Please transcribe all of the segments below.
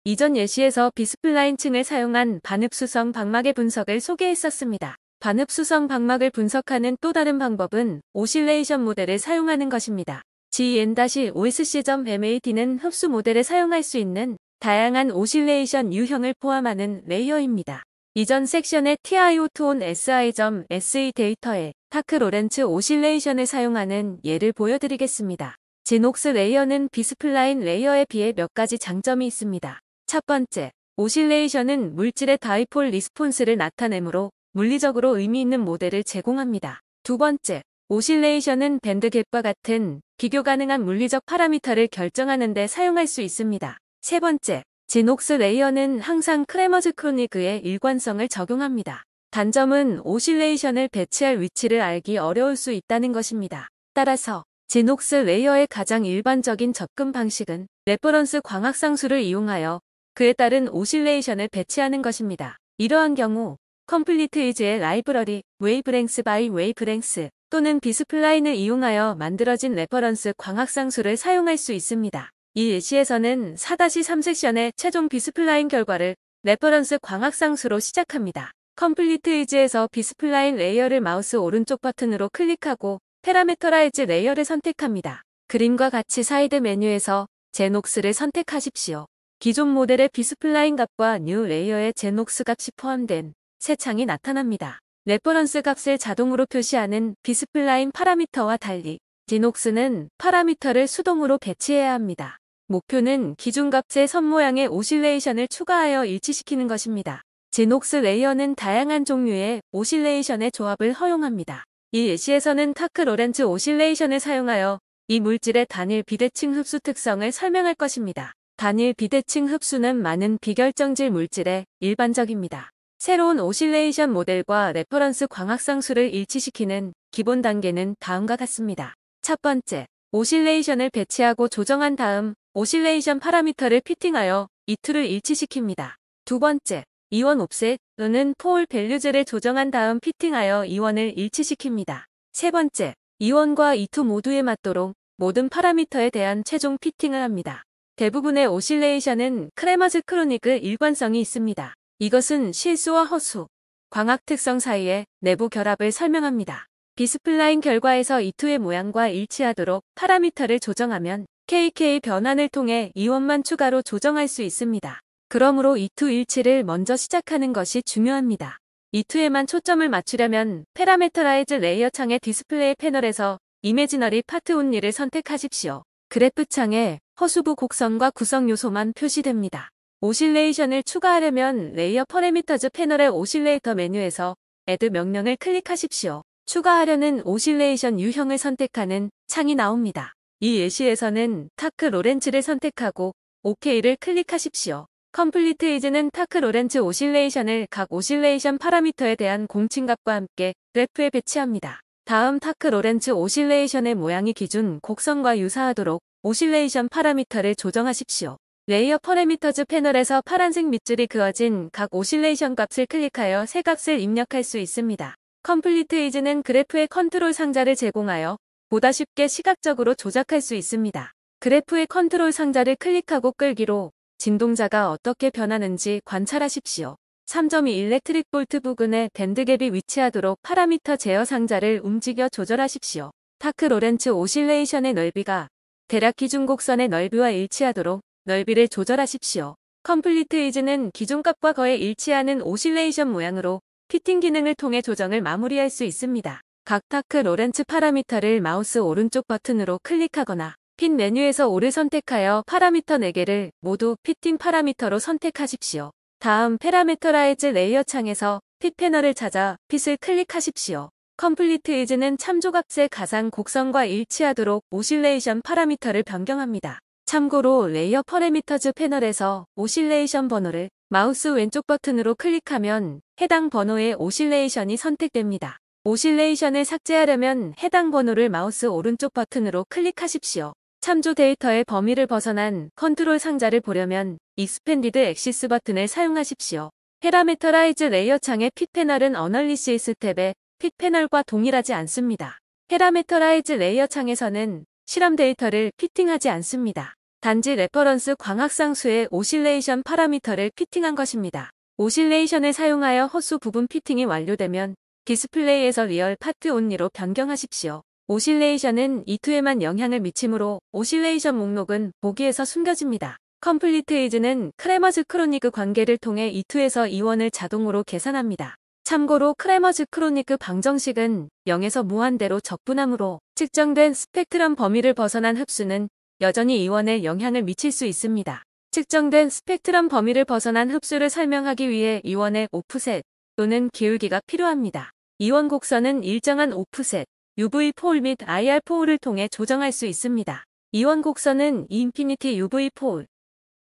이전 예시에서 비스플라인층을 사용한 반흡수성 방막의 분석을 소개했었습니다. 반흡수성 방막을 분석하는 또 다른 방법은 오실레이션 모델을 사용하는 것입니다. GN-OSC.MAD는 흡수 모델에 사용할 수 있는 다양한 오실레이션 유형을 포함하는 레이어입니다. 이전 섹션의 TIO2ON-SI.SE 데이터에 타크 로렌츠 오실레이션을 사용하는 예를 보여드리겠습니다. 제녹스 레이어는 비스플라인 레이어에 비해 몇 가지 장점이 있습니다. 첫 번째, 오실레이션은 물질의 다이폴 리스폰스를 나타내므로 물리적으로 의미 있는 모델을 제공합니다. 두 번째, 오실레이션은 밴드갭과 같은 비교 가능한 물리적 파라미터를 결정하는 데 사용할 수 있습니다. 세 번째, 제녹스 레이어는 항상 크레머즈 크로니그의 일관성을 적용합니다. 단점은 오실레이션을 배치할 위치를 알기 어려울 수 있다는 것입니다. 따라서 제녹스 레이어의 가장 일반적인 접근 방식은 레퍼런스 광학상수를 이용하여 그에 따른 오실레이션을 배치하는 것입니다. 이러한 경우 컴플리트이즈의 라이브러리 웨이브랭스 바이 웨이브랭스 또는 비스플라인을 이용하여 만들어진 레퍼런스 광학상수를 사용할 수 있습니다. 이 예시에서는 4-3 섹션의 최종 비스플라인 결과를 레퍼런스 광학상수로 시작합니다. 컴플리트이즈에서 비스플라인 레이어를 마우스 오른쪽 버튼으로 클릭하고 패러메터라이즈 레이어를 선택합니다. 그림과 같이 사이드 메뉴에서 제녹스를 선택하십시오. 기존 모델의 비스플라인 값과 뉴 레이어의 제녹스 값이 포함된 새 창이 나타납니다. 레퍼런스 값을 자동으로 표시하는 비스플라인 파라미터와 달리 제녹스는 파라미터를 수동으로 배치해야 합니다. 목표는 기준 값의 선 모양의 오실레이션을 추가하여 일치시키는 것입니다. 제녹스 레이어는 다양한 종류의 오실레이션의 조합을 허용합니다. 이 예시에서는 타크 로렌츠 오실레이션을 사용하여 이 물질의 단일 비대칭 흡수 특성을 설명할 것입니다. 단일 비대칭 흡수는 많은 비결정질 물질에 일반적입니다. 새로운 오실레이션 모델과 레퍼런스 광학상수를 일치시키는 기본 단계는 다음과 같습니다. 첫 번째, 오실레이션을 배치하고 조정한 다음 오실레이션 파라미터를 피팅하여 이 툴을 일치시킵니다. 두 번째, 이원 옵셋 또는 폴 밸류즈를 조정한 다음 피팅하여 이원을 일치시킵니다. 세 번째, 이원과 이투 모두에 맞도록 모든 파라미터에 대한 최종 피팅을 합니다. 대부분의 오실레이션은 크레머즈 크로니그 일관성이 있습니다. 이것은 실수와 허수, 광학 특성 사이의 내부 결합을 설명합니다. 비스플라인 결과에서 이투의 모양과 일치하도록 파라미터를 조정하면 KK 변환을 통해 이원만 추가로 조정할 수 있습니다. 그러므로 이투 일치를 먼저 시작하는 것이 중요합니다. 이투에만 초점을 맞추려면 패러메터라이즈 레이어 창의 디스플레이 패널에서 이미지너리 파트 온리를 선택하십시오. 그래프 창에 허수부 곡선과 구성 요소만 표시됩니다. 오실레이션을 추가하려면 레이어 퍼레미터즈 패널의 오실레이터 메뉴에서 Add 명령을 클릭하십시오. 추가하려는 오실레이션 유형을 선택하는 창이 나옵니다. 이 예시에서는 타크 로렌츠를 선택하고 OK를 클릭하십시오. 컴플리트이즈는 타크 로렌츠 오실레이션을 각 오실레이션 파라미터에 대한 공칭값과 함께 그래프에 배치합니다. 다음 타크 로렌츠 오실레이션의 모양이 기준 곡선과 유사하도록 오실레이션 파라미터를 조정하십시오. 레이어 퍼레미터즈 패널에서 파란색 밑줄이 그어진 각 오실레이션 값을 클릭하여 새 값을 입력할 수 있습니다. 컴플리트이즈는 그래프의 컨트롤 상자를 제공하여 보다 쉽게 시각적으로 조작할 수 있습니다. 그래프의 컨트롤 상자를 클릭하고 끌기로 진동자가 어떻게 변하는지 관찰하십시오. 3.2 일렉트릭 볼트 부근에 밴드갭이 위치하도록 파라미터 제어 상자를 움직여 조절하십시오. 타크 로렌츠 오실레이션의 넓이가 대략 기준 곡선의 넓이와 일치하도록 넓이를 조절하십시오. 컴플리트이즈는 기존값과 거의 일치하는 오실레이션 모양으로 피팅 기능을 통해 조정을 마무리할 수 있습니다. 각 타크 로렌츠 파라미터를 마우스 오른쪽 버튼으로 클릭하거나 핏 메뉴에서 O를 선택하여 파라미터 4개를 모두 피팅 파라미터로 선택하십시오. 다음 패러메터라이즈 레이어 창에서 핏 패널을 찾아 핏을 클릭하십시오. 컴플리트이즈는 참조값의 가상 곡선과 일치하도록 오실레이션 파라미터를 변경합니다. 참고로 레이어 퍼레미터즈 패널에서 오실레이션 번호를 마우스 왼쪽 버튼으로 클릭하면 해당 번호의 오실레이션이 선택됩니다. 오실레이션을 삭제하려면 해당 번호를 마우스 오른쪽 버튼으로 클릭하십시오. 참조 데이터의 범위를 벗어난 컨트롤 상자를 보려면 익스펜디드 엑시스 버튼을 사용하십시오. 패러메터라이즈 레이어 창의 핏 패널은 어널리시스 탭의 핏 패널과 동일하지 않습니다. 패러메터라이즈 레이어 창에서는 실험 데이터를 피팅하지 않습니다. 단지 레퍼런스 광학상수의 오실레이션 파라미터를 피팅한 것입니다. 오실레이션을 사용하여 허수 부분 피팅이 완료되면 디스플레이에서 리얼 파트 온리로 변경하십시오. 오실레이션은 E2에만 영향을 미치므로 오실레이션 목록은 보기에서 숨겨집니다. 컴플리트 이즈는 크레머즈 크로니크 관계를 통해 E2에서 E1을 자동으로 계산합니다. 참고로 크레머즈 크로니크 방정식은 0에서 무한대로 적분함으로 측정된 스펙트럼 범위를 벗어난 흡수는 여전히 E1에 영향을 미칠 수 있습니다. 측정된 스펙트럼 범위를 벗어난 흡수를 설명하기 위해 E1의 오프셋 또는 기울기가 필요합니다. E1 곡선은 일정한 오프셋, UV4 및 IR4를 통해 조정할 수 있습니다. E1 곡선은 인피니티 UV4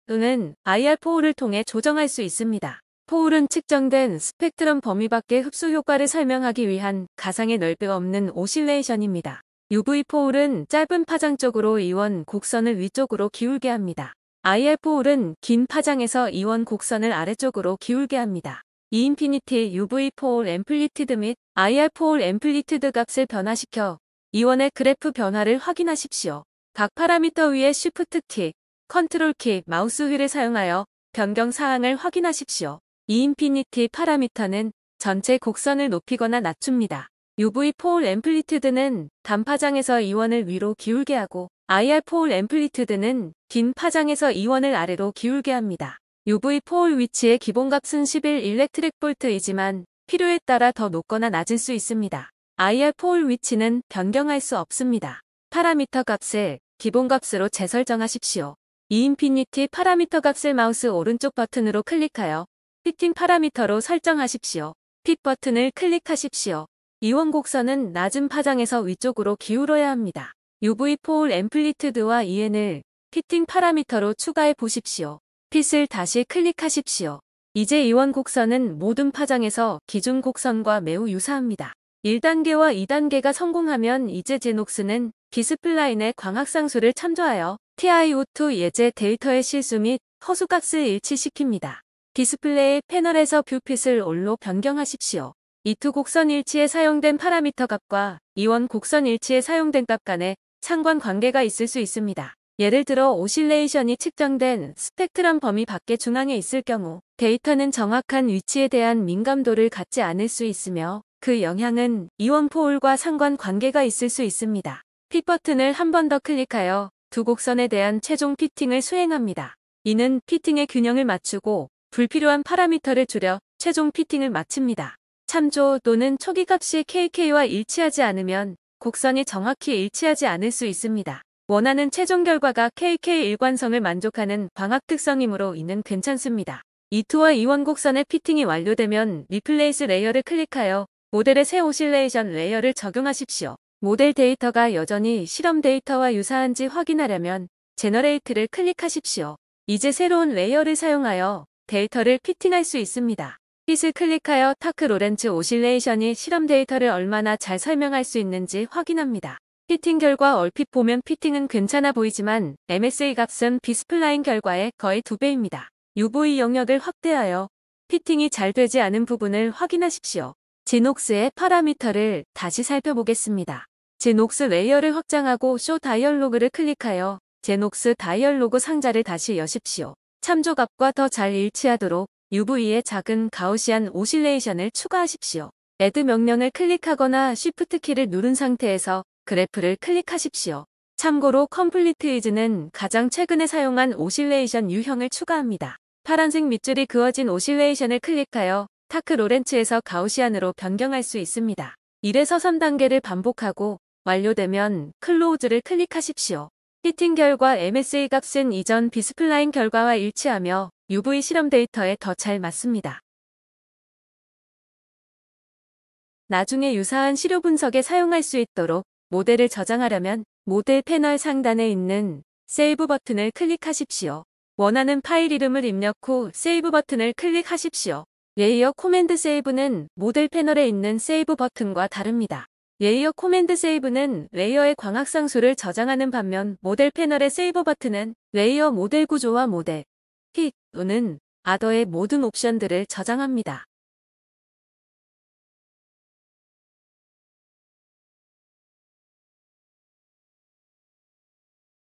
또는 IR4를 통해 조정할 수 있습니다. 포울은 측정된 스펙트럼 범위 밖의 흡수 효과를 설명하기 위한 가상의 넓이가 없는 오실레이션입니다. UV 포울은 짧은 파장 쪽으로 E1 곡선을 위쪽으로 기울게 합니다. IR 포울은 긴 파장에서 E1 곡선을 아래쪽으로 기울게 합니다. E인피니티 UV 포울 앰플리튜드 및 IR 포울 앰플리튜드 값을 변화시켜 E1의 그래프 변화를 확인하십시오. 각 파라미터 위에 Shift 키, 컨트롤 키, 마우스 휠을 사용하여 변경 사항을 확인하십시오. E인피니티 파라미터는 전체 곡선을 높이거나 낮춥니다. UV 포울 앰플리튜드는 단파장에서 E1을 위로 기울게 하고 IR 포울 앰플리튜드는 긴 파장에서 E1을 아래로 기울게 합니다. UV 포울 위치의 기본값은 11 일렉트릭 볼트이지만 필요에 따라 더 높거나 낮을 수 있습니다. IR 포울 위치는 변경할 수 없습니다. 파라미터 값을 기본값으로 재설정하십시오. E인피니티 파라미터 값을 마우스 오른쪽 버튼으로 클릭하여 피팅 파라미터로 설정하십시오. 픽 버튼을 클릭하십시오. E1 곡선은 낮은 파장에서 위쪽으로 기울어야 합니다. UV 포울 앰플리튜드와 EN을 피팅 파라미터로 추가해 보십시오. 핏을 다시 클릭하십시오. 이제 E1 곡선은 모든 파장에서 기준 곡선과 매우 유사합니다. 1단계와 2단계가 성공하면 이제 제녹스는 비스플라인의 광학상수를 참조하여 TiO2 예제 데이터의 실수 및 허수값을 일치시킵니다. 디스플레이 패널에서 뷰핏을 올로 변경하십시오. E2 곡선 일치에 사용된 파라미터 값과 E1 곡선 일치에 사용된 값 간에 상관관계가 있을 수 있습니다. 예를 들어 오실레이션이 측정된 스펙트럼 범위 밖의 중앙에 있을 경우 데이터는 정확한 위치에 대한 민감도를 갖지 않을 수 있으며 그 영향은 E1 포울과 상관관계가 있을 수 있습니다. 픽 버튼을 한 번 더 클릭하여 두 곡선에 대한 최종 피팅을 수행합니다. 이는 피팅의 균형을 맞추고 불필요한 파라미터를 줄여 최종 피팅을 마칩니다. 참조 또는 초기값이 KK와 일치하지 않으면 곡선이 정확히 일치하지 않을 수 있습니다. 원하는 최종 결과가 KK 일관성을 만족하는 광학 특성이므로 이는 괜찮습니다. E2와 E1 곡선의 피팅이 완료되면 리플레이스 레이어를 클릭하여 모델의 새 오실레이션 레이어를 적용하십시오. 모델 데이터가 여전히 실험 데이터와 유사한지 확인하려면 제너레이트를 클릭하십시오. 이제 새로운 레이어를 사용하여 데이터를 피팅할 수 있습니다. 핏을 클릭하여 타크 로렌츠 오실레이션이 실험 데이터를 얼마나 잘 설명할 수 있는지 확인합니다. 피팅 결과 얼핏 보면 피팅은 괜찮아 보이지만 MSA 값은 비스플라인 결과의 거의 2배입니다. UV 영역을 확대하여 피팅이 잘 되지 않은 부분을 확인하십시오. 제녹스의 파라미터를 다시 살펴보겠습니다. 제녹스 레이어를 확장하고 쇼 다이얼로그를 클릭하여 제녹스 다이얼로그 상자를 다시 여십시오. 참조값과 더 잘 일치하도록 UV의 작은 가우시안 오실레이션을 추가하십시오. Add 명령을 클릭하거나 Shift 키를 누른 상태에서 그래프를 클릭하십시오. 참고로 컴플리트 이즈는 가장 최근에 사용한 오실레이션 유형을 추가합니다. 파란색 밑줄이 그어진 오실레이션을 클릭하여 타크 로렌츠에서 가우시안으로 변경할 수 있습니다. 1에서 3단계를 반복하고 완료되면 클로우즈를 클릭하십시오. 피팅 결과 MSA 값은 이전 비스플라인 결과와 일치하며 UV 실험 데이터에 더 잘 맞습니다. 나중에 유사한 시료 분석에 사용할 수 있도록 모델을 저장하려면 모델 패널 상단에 있는 세이브 버튼을 클릭하십시오. 원하는 파일 이름을 입력 후 세이브 버튼을 클릭하십시오. 레이어 코맨드 세이브는 모델 패널에 있는 세이브 버튼과 다릅니다. 레이어 코맨드 세이브는 레이어의 광학상수를 저장하는 반면 모델 패널의 세이브 버튼은 레이어 모델 구조와 모델, 픽 또는 아더의 모든 옵션들을 저장합니다.